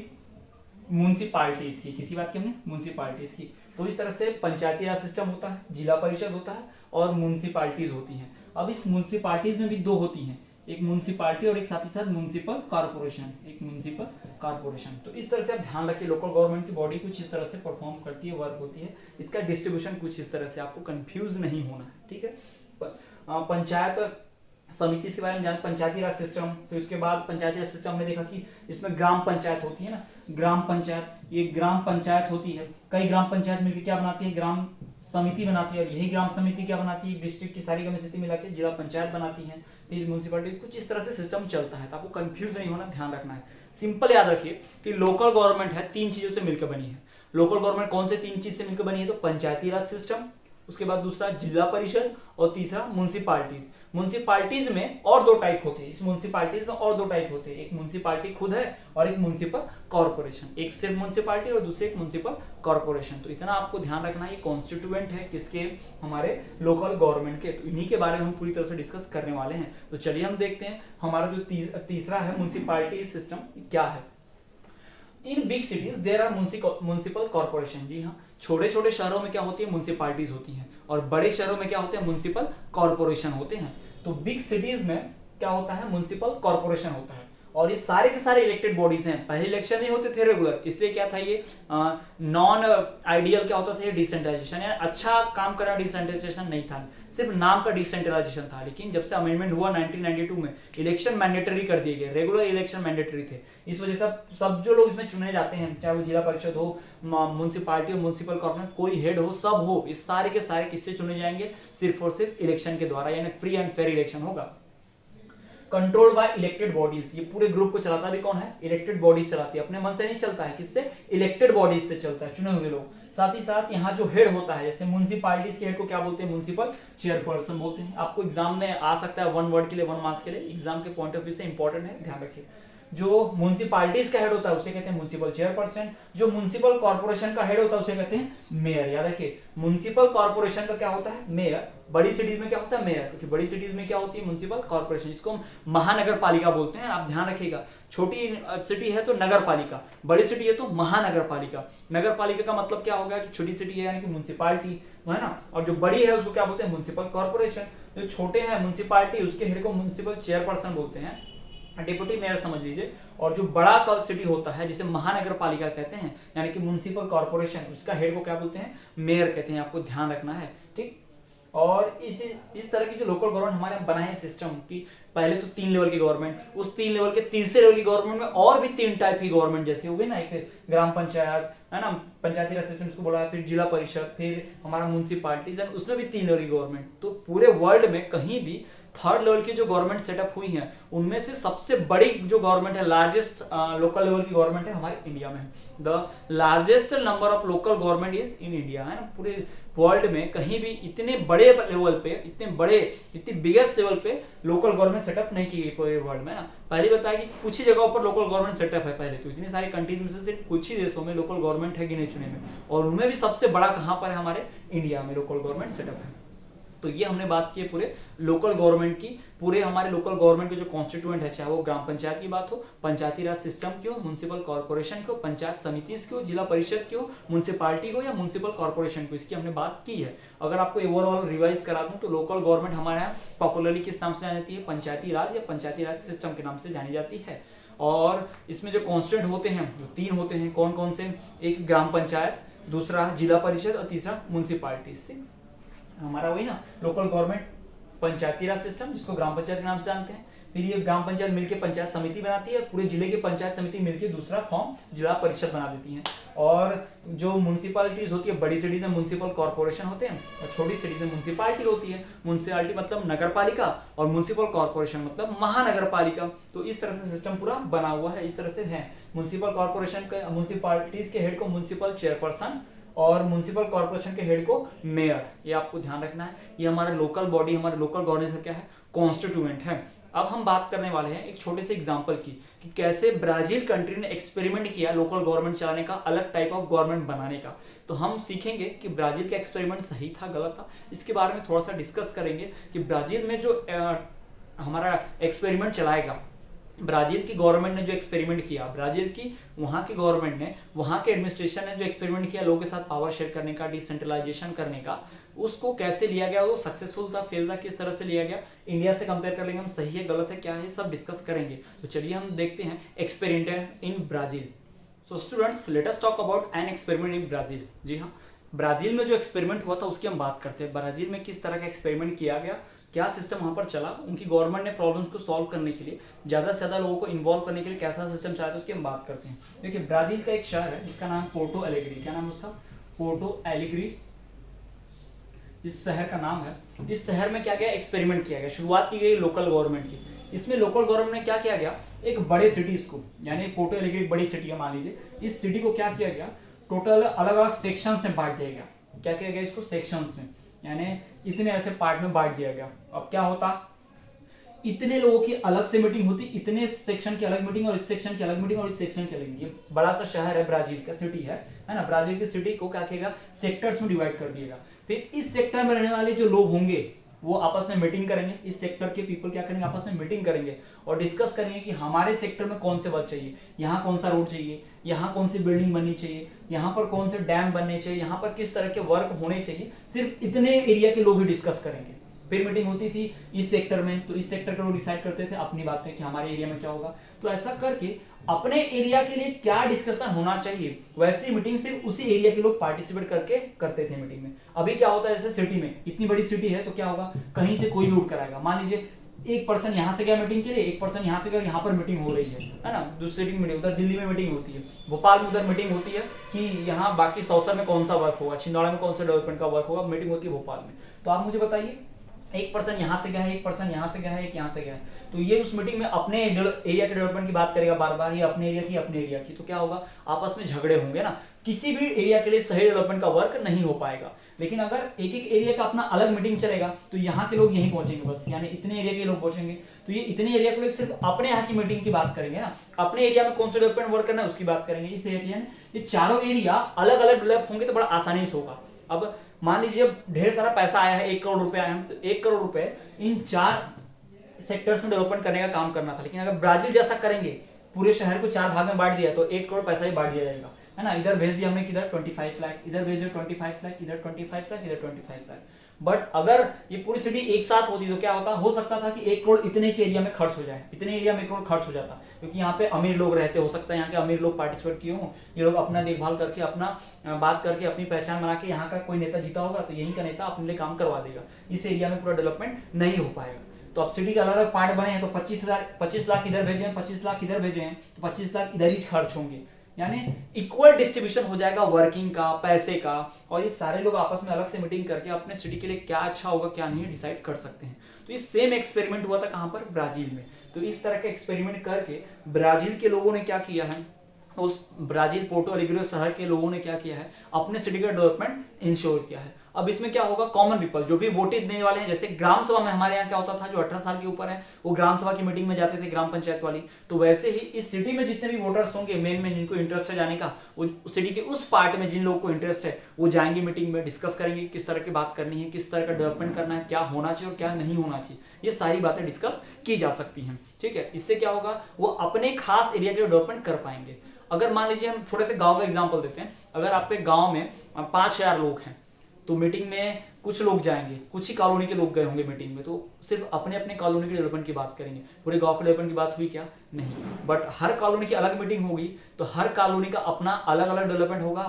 [SPEAKER 1] म्यूनसिपालिटीज की। किसी बात की हमने, म्यूनसिपालिटीज की। तो इस तरह से पंचायती राज सिस्टम होता है, जिला परिषद होता है और म्यूनसिपालिटीज होती हैं। अब इस म्यूनसिपालिटीज में भी 2 होती हैं, एक म्यूनसिपालिटी और एक साथ ही साथ म्यूनसिपल कॉर्पोरेशन, एक म्यूनसिपल कॉर्पोरेशन। तो इस तरह से आप ध्यान रखिए, लोकल गवर्नमेंट की बॉडी कुछ इस तरह से परफॉर्म करती है, वर्क होती है। इसका डिस्ट्रीब्यूशन कुछ इस तरह से, आपको कंफ्यूज नहीं होना है, ठीक है। पंचायत समिति के बारे में जान, पंचायती राज सिस्टम। फिर उसके बाद पंचायती राज सिस्टम में देखा कि इसमें ग्राम पंचायत होती है ना, ग्राम पंचायत, ये ग्राम पंचायत होती है। कई ग्राम पंचायत मिलकर क्या बनाती है, ग्राम समिति बनाती है, और यही ग्राम समिति क्या बनाती है, डिस्ट्रिक्ट की सारी ग्राम समिति मिला के जिला पंचायत बनाती है, फिर म्यूनसिपालिटी। कुछ इस तरह से सिस्टम चलता है, तो आपको कंफ्यूज नहीं होना, ध्यान रखना है। सिंपल याद रखिए कि लोकल गवर्नमेंट है 3 चीजों से मिलकर बनी है। लोकल गवर्नमेंट कौन से 3 चीज से मिलकर बनी है, तो पंचायती राज सिस्टम, उसके बाद दूसरा जिला परिषद और तीसरा म्यूनसिपालिटीज। म्यूनसिपालिटीज में और 2 टाइप होते हैं, इस म्यूनसिपालिटीज में और 2 टाइप होते हैं, एक म्यूनसिपालिटी खुद है और एक म्यूनसिपल कॉर्पोरेशन। एक सिर्फ म्यूनसिपालिटी और दूसरे एक म्यूनसिपल कॉर्पोरेशन। तो इतना आपको ध्यान रखना है, कॉन्स्टिट्यूएंट है किसके, हमारे लोकल गवर्नमेंट के। तो इन्हीं के बारे में हम पूरी तरह से डिस्कस करने वाले हैं। तो चलिए हम देखते हैं हमारा जो तीसरा है म्यूनसिपालिटी सिस्टम क्या है। In big cities there are municipal corporation. जी हाँ, छोटे छोटे शहरों में क्या होती है, म्यूनसिपालिटीज होती हैं, और बड़े शहरों में क्या होते हैं, म्यूनसिपल कॉर्पोरेशन होते हैं। तो बिग सिटीज में क्या होता है, म्यूनसिपल कॉर्पोरेशन होता है, और ये सारे के सारे इलेक्टेड बॉडीज हैं। पहले इलेक्शन नहीं होते थे रेगुलर, इसलिए क्या था, ये नॉन आइडियल क्या होता था, ये डिसेंट्रलाइजेशन, यानी अच्छा काम करना डिसेंट्रलाइजेशन नहीं था, सिर्फ नाम का डिसेंट्रलाइजेशन था। लेकिन जब से अमेंडमेंट हुआ 1992 में, इलेक्शन मैंडेटरी कर दिए गए, रेगुलर इलेक्शन मैंडेटरी थे। इस वजह से सब जो लोग इसमें चुने जाते हैं, चाहे वो जिला परिषद हो, म्यूनसिपालिटी हो, म्यूनसिपल कॉर्पोरेशन, कोई हेड हो, सब हो, इस सारे के सारे किससे चुने जाएंगे, सिर्फ और सिर्फ इलेक्शन के द्वारा, यानी फ्री एंड फेयर इलेक्शन होगा। कंट्रोल्ड बाय इलेक्टेड बॉडीज, ये पूरे ग्रुप को चलाता भी कौन है, इलेक्टेड बॉडीज चलाती है, अपने मन से नहीं चलता है, किससे, इलेक्टेड बॉडीज से चलता है, चुने हुए लोग। साथ ही साथ यहाँ जो हेड होता है, जैसे म्यूनसिपालिटीज के हेड को क्या बोलते हैं, म्यूनसिपल चेयरपर्सन बोलते हैं। आपको एग्जाम में आ सकता है 1 वर्ड के लिए, 1 मार्क्स के लिए, एग्जाम के पॉइंट ऑफ व्यू से इंपॉर्टेंट है, ध्यान रखिए। जो म्यूनसिपालिटीज का हेड होता है उसे कहते हैं म्यूनसिपल चेयरपर्सन। जो म्यूनसिपल कॉर्पोरेशन का हेड होता है उसे कहते हैं मेयर। याद रखिए, म्यूनसिपल कॉर्पोरेशन का क्या होता है, मेयर। बड़ी सिटीज में क्या होता है, मेयर, क्योंकि बड़ी सिटीज में क्या होती है, म्यूनसिपल कॉर्पोरेशन, जिसको हम महानगर पालिका बोलते हैं। आप ध्यान रखिएगा, छोटी सिटी है तो नगर पालिका, बड़ी सिटी है तो महानगर पालिका। नगर पालिका का मतलब क्या होगा, जो छोटी सिटी है यानी कि म्यूनसिपालिटी है ना, और जो बड़ी है उसको क्या बोलते हैं, म्यूनसिपल कॉर्पोरेशन। जो छोटे हैं म्यूनसिपालिटी, उसके हेड को म्यूनसिपल चेयरपर्सन बोलते हैं, डिप्टी मेयर समझ लीजिए। और जो बड़ा सिटी होता है जिसे महानगर पालिका कहते हैं, यानी कि म्यूनसिपल कॉर्पोरेशन, उसका हेड को क्या बोलते हैं, मेयर कहते हैं। आपको ध्यान रखना है, ठीक। और इस तरह की जो लोकल गवर्नमेंट हमारे बना है सिस्टम की, पहले तो 3 लेवल की गवर्नमेंट, उस 3 लेवल के तीसरे लेवल की गवर्नमेंट में और भी 3 टाइप की गवर्नमेंट जैसे हो गई ना, एक ग्राम पंचायत है ना, पंचायती राज सिस्टम इसको बोला है, फिर जिला परिषद, फिर हमारा म्यूनसिपालिटीज, उसमें भी 3 लेवल की गवर्नमेंट। तो पूरे वर्ल्ड में कहीं भी 3rd लेवल की जो गवर्नमेंट सेटअप हुई हैं, उनमें से सबसे बड़ी जो गवर्नमेंट है, लार्जेस्ट लोकल लेवल की गवर्नमेंट है हमारे इंडिया में। The largest number of local government is in India, है ना। पूरे वर्ल्ड में कहीं भी इतने बड़े लेवल पे, इतनी बिगेस्ट लेवल पे लोकल गवर्नमेंट सेटअप नहीं की गई पूरे वर्ल्ड में ना। पहले बताया कि कुछ ही जगहों पर लोकल गवर्नमेंट सेटअप है, पहले तो इतनी सारी कंट्रीज में से सिर्फ कुछ ही देशों में लोकल गवर्नमेंट है गिने चुने में, और उनमें भी सबसे बड़ा कहां पर है, हमारे इंडिया में लोकल गवर्नमेंट सेटअप है। तो ये हमने बात की है पूरे लोकल गवर्नमेंट की। पूरे हमारे लोकल गवर्नमेंट के जो कॉन्स्टिट्यूएंट है, चाहे वो ग्राम पंचायत की बात हो, पंचायती राज सिस्टम की हो, म्यूनसिपल कॉर्पोरेशन की हो, पंचायत समिति की हो, जिला परिषद की हो, म्यूनसिपालिटी को या म्यूनसिपल कॉर्पोरेशन को, इसकी हमने बात की है। अगर आपको ओवरऑल रिवाइज करा दूं तो लोकल गवर्नमेंट हमारे यहाँ पॉपुलरली किस नाम से जानी जाती है, पंचायती राज या पंचायती राज सिस्टम के नाम से जानी जाती है। और इसमें जो कॉन्स्टिट्यूएंट होते हैं, जो 3 होते हैं, कौन कौन से, एक ग्राम पंचायत, दूसरा जिला परिषद और तीसरा म्यूनसिपालिटी। से हमारा वही ना लोकल गवर्नमेंट पंचायती राज सिस्टम, जिसको ग्राम पंचायत के नाम से जानते हैं, फिर ये ग्राम पंचायत मिलकर पंचायत समिति बनाती है, पूरे जिले की पंचायत समिति मिलकर दूसरा फॉर्म जिला परिषद बना देती है। और जो म्यूनसिपालिटीज होती है, बड़ी सिटीज में म्यूनसिपल कॉर्पोरेशन होते हैं और छोटी सिटीज में म्यूनसिपालिटी होती है। म्यूनसिपालिटी मतलब नगर पालिका और म्यूनसिपल कॉर्पोरेशन मतलब महानगर पालिका। तो इस तरह से सिस्टम पूरा बना हुआ है, इस तरह से है। म्यूनसिपल कॉर्पोरेशन के म्यूनसिपालिटीज के हेड को म्यूनसिपल चेयरपर्सन और म्यूनसिपल कॉर्पोरेशन के हेड को मेयर, ये आपको ध्यान रखना है। ये हमारा लोकल बॉडी, हमारे लोकल गवर्नेंस का क्या है, कॉन्स्टिट्यूएंट है। अब हम बात करने वाले हैं एक छोटे से एग्जांपल की कि कैसे ब्राजील कंट्री ने एक्सपेरिमेंट किया लोकल गवर्नमेंट चलाने का, अलग टाइप ऑफ गवर्नमेंट बनाने का। तो हम सीखेंगे कि ब्राजील का एक्सपेरिमेंट सही था गलत था, इसके बारे में थोड़ा सा डिस्कस करेंगे कि ब्राजील में जो हमारा एक्सपेरिमेंट चलाएगा, ब्राजील की गवर्नमेंट ने जो एक्सपेरिमेंट किया, ब्राजील की वहां की गवर्नमेंट ने, वहां के एडमिनिस्ट्रेशन ने जो एक्सपेरिमेंट किया लोगों के साथ पावर शेयर करने का, डिसेंट्रलाइजेशन करने का, उसको कैसे लिया गया, वो सक्सेसफुल था फेल था, किस तरह से लिया गया, इंडिया से कंपेयर कर लेंगे हम, सही है गलत है क्या है, सब डिस्कस करेंगे। तो चलिए हम देखते हैं experiment in Brazil. So students, let us talk about an experiment in Brazil. जी हाँ, ब्राजील में जो एक्सपेरिमेंट हुआ था उसकी हम बात करते हैं। ब्राजील में किस तरह का एक्सपेरिमेंट किया गया, क्या सिस्टम वहां पर चला, उनकी गवर्नमेंट ने प्रॉब्लम्स को सॉल्व करने के लिए, ज्यादा से ज्यादा लोगों को इन्वॉल्व करने के लिए कैसा सिस्टम चलाया था उसकी हम बात करते हैं। देखिए, ब्राजील का एक शहर है जिसका नाम पोर्टो एलेग्री। क्या नाम है उसका? पोर्टो एलेग्री, इस शहर का नाम है। इस शहर में क्या गया, एक्सपेरिमेंट किया गया, शुरुआत की गई लोकल गवर्नमेंट की। इसमें लोकल गवर्नमेंट ने क्या किया गया, एक बड़े सिटीज को, यानी पोर्टो एलेग्री बड़ी सिटी है मान लीजिए, इस सिटी को क्या किया गया, टोटल अलग अलग सेक्शंस में बांट दिया गया। क्या किया गया इसको, सेक्शंस में, यानी इतने ऐसे पार्ट में बांट दिया गया। अब क्या होता, इतने लोगों की अलग से मीटिंग होती, इतने सेक्शन की अलग मीटिंग और इस सेक्शन की अलग मीटिंग और इस सेक्शन की अलग मीटिंग। ये बड़ा सा शहर है, ब्राजील का सिटी है ना। ब्राजील की सिटी को क्या किएगा, सेक्टर्स में डिवाइड कर दिएगा। फिर इस सेक्टर में रहने वाले जो लोग होंगे वो आपस में मीटिंग करेंगे। इस सेक्टर के पीपल क्या करेंगे, आपस में मीटिंग करेंगे और डिस्कस करेंगे कि हमारे सेक्टर में कौन से वर्क चाहिए, यहाँ कौन सा रोड चाहिए, यहाँ कौन सी बिल्डिंग बननी चाहिए, यहाँ पर कौन से डैम बनने चाहिए, यहाँ पर किस तरह के वर्क होने चाहिए। सिर्फ इतने एरिया के लोग ही डिस्कस करेंगे। फिर मीटिंग होती थी इस सेक्टर में, तो इस सेक्टर के लोग डिसाइड करते थे अपनी बातें कि हमारे एरिया में क्या होगा। तो ऐसा करके अपने एरिया के लिए क्या डिस्कशन होना चाहिए, वैसी मीटिंग सिर्फ उसी एरिया के लोग पार्टिसिपेट करके करते थे मीटिंग में। अभी क्या होता है, जैसे सिटी में, इतनी बड़ी सिटी है तो क्या होगा, कहीं से कोई भी उठ कर आएगा। मान लीजिए एक पर्सन यहाँ से गया मीटिंग के लिए, एक पर्सन यहाँ से गया, यहाँ पर मीटिंग हो रही है ना, दूसरी मीटिंग, उधर दिल्ली में मीटिंग होती है, भोपाल में उधर मीटिंग होती है कि यहाँ बाकी सौसर में कौन सा वर्क होगा, छिंदवाड़ा में कौन सा डेवलपमेंट का वर्क होगा, मीटिंग होती है भोपाल में। तो आप मुझे बताइए, एक पर्सन यहाँ से गया है, एक पर्सन यहाँ से गया है, एक यहाँ से गया है, तो ये उस मीटिंग में अपने एरिया के डेवलपमेंट की बात करेगा बार बार, ये अपने एरिया की, तो क्या होगा, आपस में झगड़े होंगे ना, किसी भी एरिया के लिए सही डेवलपमेंट का वर्क नहीं हो पाएगा। लेकिन अगर एक एक एरिया का अपना अलग मीटिंग चलेगा तो यहाँ के लोग यहीं पहुंचेंगे बस, यानी इतने एरिया के लोग पहुंचेंगे, तो ये इतने एरिया के लोग सिर्फ अपने यहाँ की मीटिंग की बात करेंगे ना, अपने एरिया में कौन सा डेवलपमेंट वर्क करना है उसकी बात करेंगे। इस एरिया में ये चारों एरिया अलग अलग डेवलप होंगे तो बड़ा आसानी से होगा। अब मान लीजिए ढेर सारा पैसा आया है, 1 करोड़ रुपए आए हैं, तो 1 करोड़ रुपए इन 4 सेक्टर्स में डेवलपमेंट करने का काम करना था। लेकिन अगर ब्राजील जैसा करेंगे, पूरे शहर को 4 भाग में बांट दिया तो 1 करोड़ पैसा ही बांट दिया जाएगा, है ना। इधर भेज दिया हमने किधर 25 लाख, इधर भेज दिया 25 लाख, इधर 25 लाख, इधर 25 लाख। बट अगर ये पूरी सिटी एक साथ होती तो क्या होता, हो सकता था कि 1 करोड़ इतने एरिया में खर्च हो जाए, इतने एरिया में 1 करोड़ खर्च हो जाता, क्योंकि यहाँ पे अमीर लोग रहते, हो सकता है यहाँ के अमीर लोग पार्टिसिपेट किए हों, ये लोग अपना देखभाल करके, अपना बात करके, अपनी पहचान बना के, यहाँ का कोई नेता जीता होगा तो यहीं का नेता अपने लिए काम करवा देगा, इस एरिया में पूरा डेवलपमेंट नहीं हो पाएगा। तो अब सिटी के अलग अलग पार्ट बने हैं, तो 25 लाख इधर भेजे हैं, 25 लाख इधर भेजे हैं, तो 25 लाख इधर ही खर्च होंगे, यानी इक्वल डिस्ट्रीब्यूशन हो जाएगा वर्किंग का, पैसे का, और ये सारे लोग आपस में अलग से मीटिंग करके अपने सिटी के लिए क्या अच्छा होगा क्या नहीं डिसाइड कर सकते हैं। तो ये सेम एक्सपेरिमेंट हुआ था कहां पर, ब्राजील में। तो इस तरह का एक्सपेरिमेंट करके ब्राजील के लोगों ने क्या किया है, उस ब्राजील पोर्टो एलेग्रे शहर के लोगों ने क्या किया है, अपने सिटी का डेवलपमेंट इंश्योर किया है। अब इसमें क्या होगा, कॉमन पीपल जो भी वोटेज देने वाले हैं, जैसे ग्राम सभा में हमारे यहाँ क्या होता था, जो 18 साल के ऊपर है वो ग्राम सभा की मीटिंग में जाते थे, ग्राम पंचायत वाली, तो वैसे ही इस सिटी में जितने भी वोटर्स होंगे, मेन जिनको इंटरेस्ट है जाने का, वो सिटी के उस पार्ट में जिन लोगों को इंटरेस्ट है वो जाएंगे मीटिंग में, डिस्कस करेंगे किस तरह की बात करनी है, किस तरह का डेवलपमेंट करना है, क्या होना चाहिए और क्या नहीं होना चाहिए, ये सारी बातें डिस्कस की जा सकती हैं। ठीक है, इससे क्या होगा, वो अपने खास एरिया के डेवलपमेंट कर पाएंगे। अगर मान लीजिए हम छोटे से गांव का एग्जांपल देते हैं, अगर आपके गांव में 5000 लोग हैं, तो मीटिंग में कुछ लोग जाएंगे, कुछ ही कॉलोनी के लोग गए होंगे मीटिंग में, तो सिर्फ अपने अपने कॉलोनी के डेवलपमेंट की बात करेंगे, पूरे गांव के डेवलपमेंट की बात हुई क्या, नहीं। बट हर कॉलोनी की अलग मीटिंग होगी तो हर कॉलोनी का अपना अलग अलग डेवलपमेंट होगा,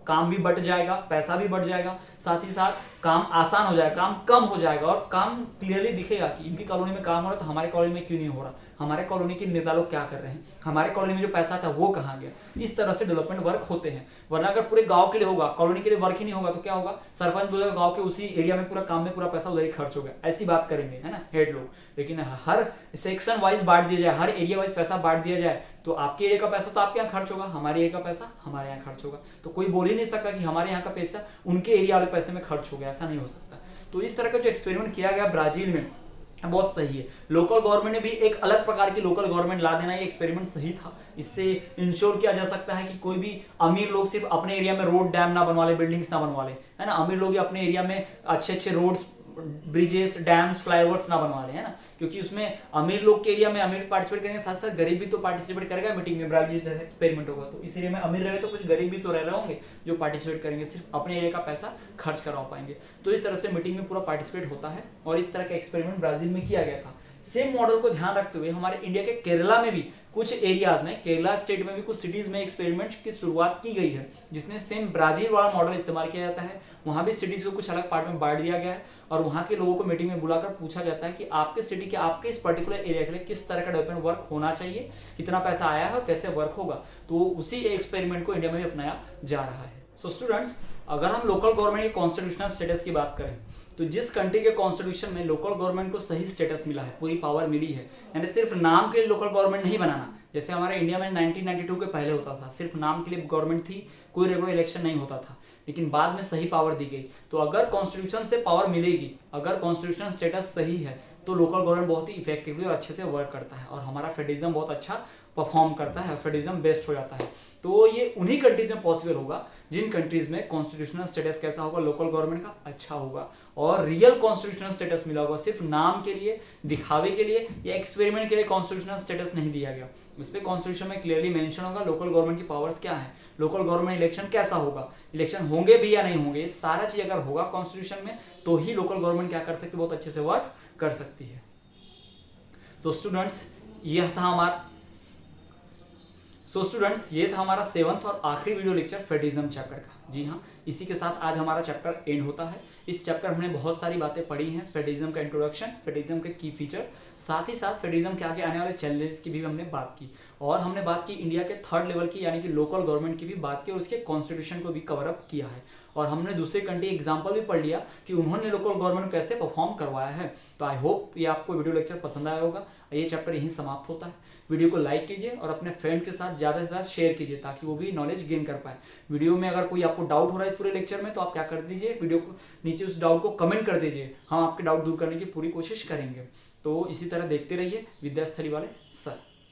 [SPEAKER 1] काम भी बढ़ जाएगा, पैसा भी बढ़ जाएगा, साथ ही साथ काम आसान हो जाएगा, काम कम हो जाएगा और काम क्लियरली दिखेगा कि इनकी कॉलोनी में काम हो रहा है तो हमारे कॉलोनी में क्यों नहीं हो रहा, हमारे कॉलोनी के नेता लोग क्या कर रहे हैं, हमारे कॉलोनी में जो पैसा था वो कहाँ गया। इस तरह से डेवलपमेंट वर्क होते हैं। वरना अगर पूरे गांव के लिए होगा, कॉलोनी के लिए वर्क ही नहीं होगा तो क्या होगा, सरपंच बोलेगा गांव के उसी एरिया में पूरा काम में पूरा पैसा उधर ही खर्च हो गया, ऐसी बात करेंगे, है ना हेड लोग। लेकिन हर सेक्शन वाइज बांट दिया जाए, हर एरिया वाइज पैसा बांट दिया जाए तो आपके एरिया का पैसा तो आपके यहाँ खर्च होगा, हमारे एरिया का पैसा हमारे यहाँ खर्च होगा। तो कोई बोल ही नहीं सकता कि हमारे यहाँ का पैसा उनके एरिया वाले पैसे में खर्च हो गया, ऐसा नहीं हो सकता। तो इस तरह का जो एक्सपेरिमेंट किया गया ब्राजील में बहुत सही है। लोकल गवर्नमेंट ने भी एक अलग प्रकार की लोकल गवर्नमेंट ला देना, ये एक्सपेरिमेंट सही था। इससे इंश्योर किया जा सकता है कि कोई भी अमीर लोग सिर्फ अपने एरिया में रोड डैम ना बनवा ले, बिल्डिंग्स ना बनवा ले, है ना। अमीर लोग ही अपने एरिया में अच्छे अच्छे रोड्स, ब्रिजेस, डैम्स, फ्लाईओवर्स ना बनवा ले, है ना। क्योंकि उसमें अमीर लोग के एरिया में अमीर पार्टिसिपेट करेंगे, साथ साथ गरीब भी तो पार्टिसिपेट करेगा मीटिंग में। ब्राजील जैसे एक्सपेरिमेंट होगा तो इस एरिया में अमीर रहे तो कुछ गरीब भी तो रह रहे होंगे जो पार्टिसिपेट करेंगे, सिर्फ अपने एरिया का पैसा खर्च करा पाएंगे। तो इस तरह से मीटिंग में पूरा पार्टिसिपेट होता है और इस तरह का एक्सपेरिमेंट ब्राजील में किया गया था। सेम मॉडल को ध्यान रखते हुए हमारे इंडिया के केरला में भी कुछ एरियाज में, केरला स्टेट में भी कुछ सिटीज में एक्सपेरिमेंट की शुरुआत की गई है, जिसमें सेम ब्राजील वाला मॉडल इस्तेमाल किया जाता है। वहां भी सिटीज को कुछ अलग पार्ट में बांट दिया गया है और वहां के लोगों को मीटिंग में बुलाकर पूछा जाता है कि आपके सिटी के, आपके इस पर्टिकुलर एरिया के लिए किस तरह का डेवलपमेंट वर्क होना चाहिए, कितना पैसा आया है और कैसे वर्क होगा। तो उसी एक्सपेरिमेंट को इंडिया में भी अपनाया जा रहा है। सो स्टूडेंट्स, अगर हम लोकल गवर्नमेंट के कॉन्स्टिट्यूशनल स्टेटस की बात करें तो जिस कंट्री के कॉन्स्टिट्यूशन में लोकल गवर्नमेंट को सही स्टेटस मिला है, पूरी पावर मिली है, यानी सिर्फ नाम के लिए लोकल गवर्नमेंट नहीं बनाना, जैसे हमारे इंडिया में 1992 के पहले होता था, सिर्फ नाम के लिए गवर्नमेंट थी, कोई रेगुलर इलेक्शन नहीं होता था, लेकिन बाद में सही पावर दी गई। तो अगर कॉन्स्टिट्यूशन से पावर मिलेगी, अगर कॉन्स्टिट्यूशनल स्टेटस सही है तो लोकल गवर्नमेंट बहुत ही इफेक्टिवली और अच्छे से वर्क करता है और हमारा फेडरलिज्म बहुत अच्छा परफॉर्म करता है, फेडरलिज्म बेस्ट हो जाता है। तो ये उन्हीं कंट्रीज में पॉसिबल होगा जिन कंट्रीज में कॉन्स्टिट्यूशनल स्टेटस कैसा होगा, लोकल गवर्नमेंट का अच्छा होगा और रियल कॉन्स्टिट्यूशनल स्टेटस मिला होगा। सिर्फ नाम के लिए, दिखावे के लिए या एक्सपेरिमेंट के लिए कॉन्स्टिट्यूशनल स्टेटस नहीं दिया गया। उस पर कॉन्स्टिट्यूशन में क्लियरली मेंशन होगा लोकल गवर्नमेंट की पावर्स क्या है, लोकल गवर्नमेंट इलेक्शन कैसा होगा, इलेक्शन होंगे भी या नहीं होंगे, ये सारा चीज अगर होगा कॉन्स्टिट्यूशन में तो ही लोकल गवर्नमेंट क्या कर सकती है, बहुत अच्छे से वर्क कर सकती है। तो स्टूडेंट्स, ये था हमारा 7th और आखिरी वीडियो लेक्चर फेडरलिज्म चैप्टर का। जी हाँ, इसी के साथ आज हमारा चैप्टर एंड होता है। इस चैप्टर हमने बहुत सारी बातें पढ़ी हैं, फेडरलिज्म का इंट्रोडक्शन, फेडरलिज्म के की फीचर, साथ ही साथ फेडरलिज्म के आगे आने वाले चैलेंजेस की भी हमने बात की और हमने बात की इंडिया के 3rd लेवल की यानी कि लोकल गवर्नमेंट की भी बात की और उसके कॉन्स्टिट्यूशन को भी कवर अप किया है और हमने दूसरे कंट्री एग्जाम्पल भी पढ़ लिया कि उन्होंने लोकल गवर्नमेंट कैसे परफॉर्म करवाया है। तो आई होप ये आपको वीडियो लेक्चर पसंद आया होगा। ये चैप्टर यहीं समाप्त होता है। वीडियो को लाइक कीजिए और अपने फ्रेंड के साथ ज़्यादा से ज़्यादा शेयर कीजिए ताकि वो भी नॉलेज गेन कर पाए। वीडियो में अगर कोई आपको डाउट हो रहा है पूरे लेक्चर में तो आप क्या कर दीजिए, वीडियो को नीचे उस डाउट को कमेंट कर दीजिए, हम आपके डाउट दूर करने की पूरी कोशिश करेंगे। तो इसी तरह देखते रहिए विद्यास्थली वाले सर।